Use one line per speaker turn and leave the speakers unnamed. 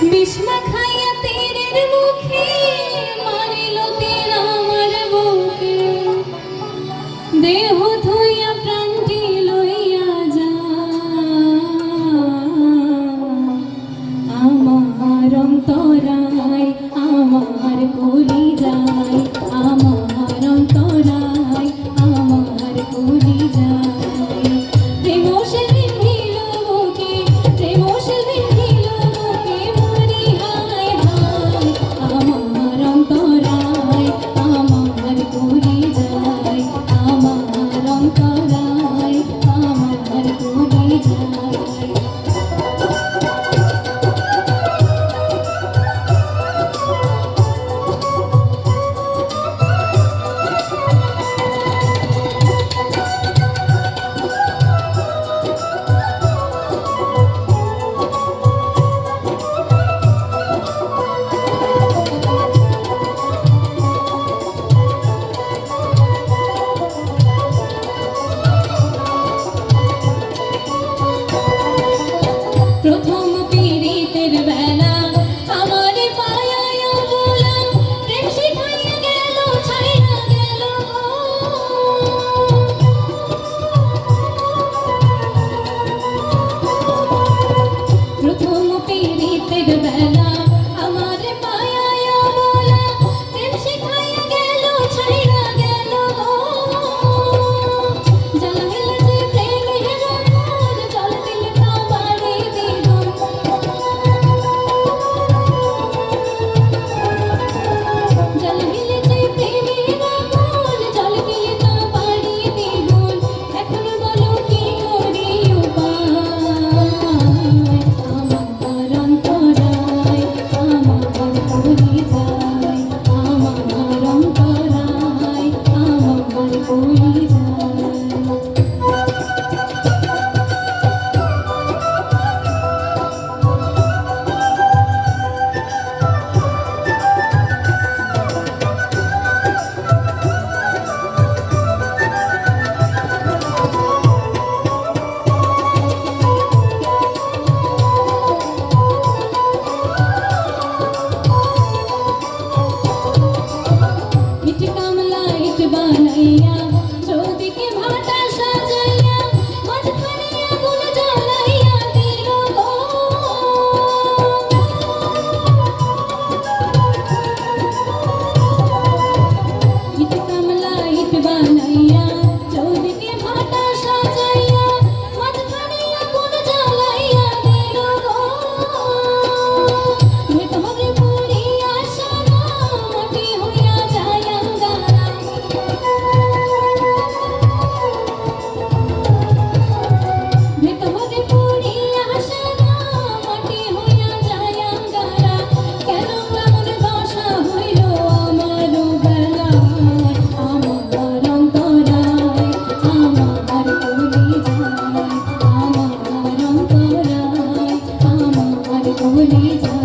বিষ্মা খাইয়া তীরের মুখে মারিল তীর আমার বুকে দেহ ধুইয়া প্রাণটি লইয়া যা আমার অন্তরায় আমার কলি যায় আমার অন্তরায় আমার কলি যায় প্রেম সে বিন্ধিল বুকে প্রেম সে বিন্ধিল বুকে মরি হায় হায় আমার অন্তরায় আমার কলি যায় আমার অন্তরায় আমার কলি যায় প্রথম পীড়িতের বেলা আমার পায়ায় বলা প্রেম শিখাইয়া গেল ছাইয়া গেল প্রথম পীড়িতের বেলা আমার পায়ায় বলা প্রেম শিখাইয়া গেল ছাইয়া গেল জ্বালাইল যে প্রেমের আগুন জল দিলে তা বাড়ি দ্বিগুণ জ্বালাইল যে প্রেমের আগুন জল দিলে তা বাড়ি দ্বিগুণ এখন বলো কি করি উপায় আমার অন্তরায় আমার কলি যায় আমার অন্তরায় আমার কলি যায় ইট কামলা ইট বানাইয়া চৌদিকে ভাটা সাজাইয়া মাঝখানে আগুন জ্বালাইয়া দিল গো ইট কামলা ইট বানাইয়া চৌদিকে ভাটা সাজাইয়া মাঝখানে আগুন জ্বালাইয়া দিল গো ভেতরে পুড়িয়া সোনা মাটি হইয়া যায় আঙ্গারা ভেতরে পুড়িয়া সোনা মাটি হইয়া যায় আঙ্গারা কেন এমন দশা হইল আমার বেলায় আমার অন্তরায় আমার কলি যায় আমার অন্তরায় আমার কলি যায়